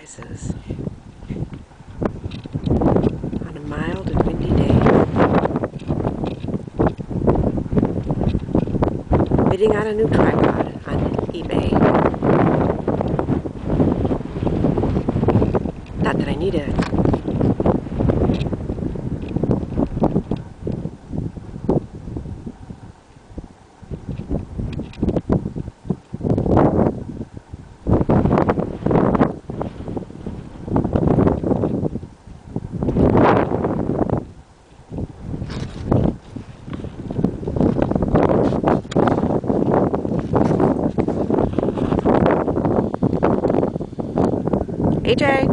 rises on a mild and windy day, bidding on a new tripod on eBay. Not that I need it. AJ.